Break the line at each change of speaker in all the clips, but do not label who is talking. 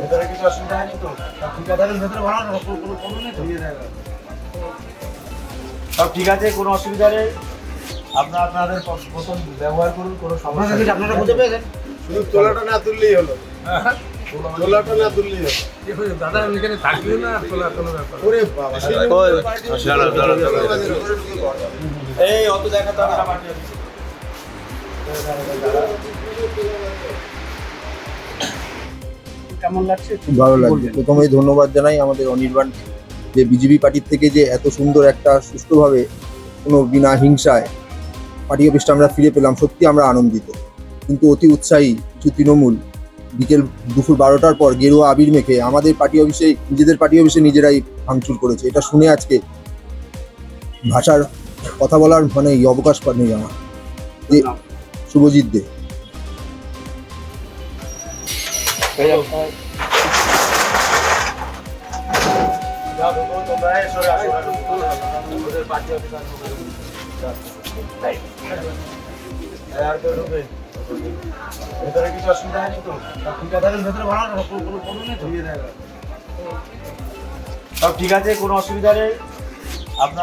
ভেতরে কিছু অসুবিধা হয়নি তো? ঠিকাদারের ভেতরে ভালো না, কোনো প্রবলেম নেই তো? সব ঠিক আছে, কোনো অসুবিধা নেই। আপনাদের মতন ব্যবহার করুন, কোনো সমস্যা নেই। আপনারা বুঝে পেয়েছেন,
শুধু তোলাটা না তুললেই হলো। তোলাটা না তুললেই হলো।
দাদা এখানে থাকবে না, তোলা কোনো ব্যাপার।
ওরে বাবা,
এই অত দেখাতে হবে না পার্টি অফিসে। কেমন লাগছে?
খুব ভালো লাগছে। প্রথমেই ধন্যবাদ জানাই আমাদের অনির্বাণ, যে বিজেপি পার্টির থেকে যে এত সুন্দর একটা সুষ্ঠুভাবে কোনো বিনা হিংসায় পার্টি অফিসটা আমরা ফিরে পেলাম, সত্যি আমরা আনন্দিত। কিন্তু অতি উৎসাহী কিছু তৃণমূল দুপুর 12টার পর গেরুয়া আবির মেখে আমাদের পার্টি অফিসে, নিজেদের পার্টি অফিসে নিজেরাই ভাঙচুর করেছে। এটা শুনে আজকে ভাষার কথা বলার মানে অবকাশ নেই আমার। যে শুভজিৎ দে।
ভেতরে কিছু অসুবিধা হয়নি তো? ঠিকাদারের ভেতরে ভালো না, কোনো প্রবলেম নেই তো? সব ঠিক আছে, কোনো অসুবিধা নেই।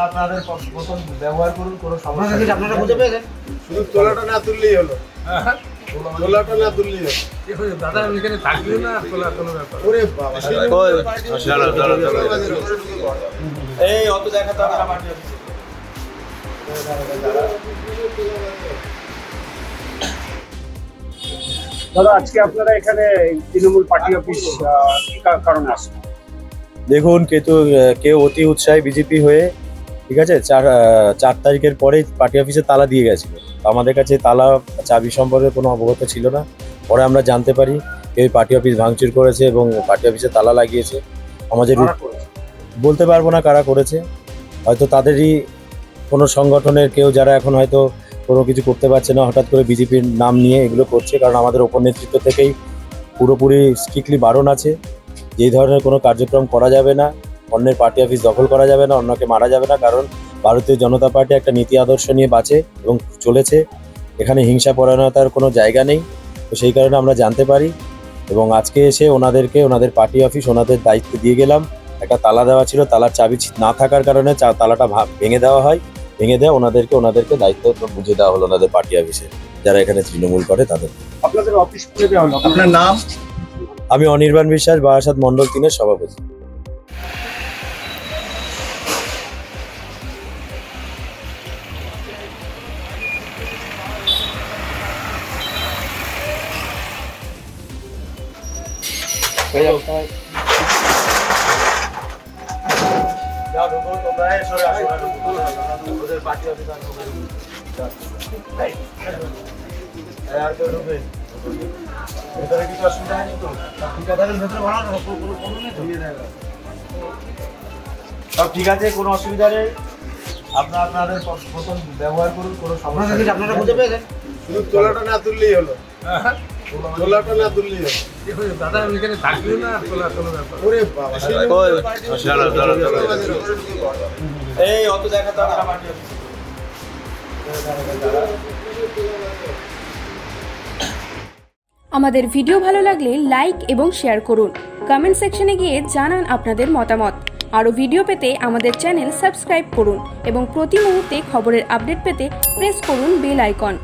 আপনাদের মতন ব্যবহার করুন, কোনো সমস্যা নেই। আপনারা বুঝে পেয়েছেন,
শুধু তোলাটা না তুললেই হলো। তোলাটা না তুললেই হলো।
দাদা এখানে থাকবে না, তোলা কোনো ব্যাপার।
ওরে বাবা,
এই অত দেখাতে হবে না পার্টি অফিসে।
দাদা আজকে আপনারা এখানে তৃণমূল পার্টি অফিস কি কারণে আসেন?
দেখুন, কেউ অতি উৎসাহী বিজেপি হয়ে, ঠিক আছে, 4 তারিখের পরেই পার্টি অফিসে তালা দিয়ে গেছিল। আমাদের কাছে তালা চাবি সম্পর্কে কোনো অবগত ছিল না। পরে আমরা জানতে পারি কেউ পার্টি অফিস ভাঙচুর করেছে এবং পার্টি অফিসে তালা লাগিয়েছে। আমাদের বলতে পারবো না কারা করেছে, হয়তো তাদেরই কোনো সংগঠনের কেউ, যারা এখন হয়তো কোনো কিছু করতে পারছে না, হঠাৎ করে বিজেপির নাম নিয়ে এগুলো করছে। কারণ আমাদের ওপর নেতৃত্ব থেকেই পুরোপুরি স্ট্রিক্টলি বারণ আছে, যেই ধরনের কোনো কার্যক্রম করা যাবে না, অন্যের পার্টি অফিস দখল করা যাবে না, অন্যকে মারা যাবে না। কারণ ভারতীয় জনতা পার্টি একটা নীতি আদর্শ নিয়ে বাঁচে এবং চলেছে। এখানে হিংসা পরায়ণতার কোনো জায়গা নেই। তো সেই কারণে আমরা জানতে পারি এবং আজকে এসে ওনাদের পার্টি অফিস ওনাদের দায়িত্ব দিয়ে গেলাম। একটা তালা দেওয়া ছিল, তালার চাবি না থাকার কারণে তালাটা ভেঙে দেওয়া হয়। ভেঙে দেওয়া ওনাদেরকে দায়িত্ব বুঝিয়ে দেওয়া হলো ওনাদের পার্টি অফিসে, যারা এখানে তৃণমূল করে তাদের।
আপনাদের অফিস খুলে দেওয়া হলো, আপনার নাম?
আমি অনির্বাণ বিশ্বাস, বারাসাত মণ্ডল 3-এর সভাপতি।
ভেতরে কিছু অসুবিধা হয়নি তো? ঠিকাদারের ভেতরে ভালো না, কোনো প্রবলেম নেই তো? সব ঠিক আছে, কোনো অসুবিধা নেই। আপনাদের মতন ব্যবহার করুন, কোনো সমস্যা নেই। আপনারা বুঝে পেয়েছেন,
শুধু তোলাটা না তুললেই হলো। তোলাটা না তুললেই হলো।
দাদা এখানে থাকবে না, তোলা কোনো ব্যাপার।
ওরে বাবা,
এই অত দেখাতে হবে না পার্টি অফিসে।
আমাদের ভিডিও ভালো লাগলে লাইক এবং শেয়ার করুন। কমেন্ট সেকশনে গিয়ে জানান আপনাদের মতামত। আরও ভিডিও পেতে আমাদের চ্যানেল সাবস্ক্রাইব করুন এবং প্রতি মুহূর্তে খবরের আপডেট পেতে প্রেস করুন বেল আইকন।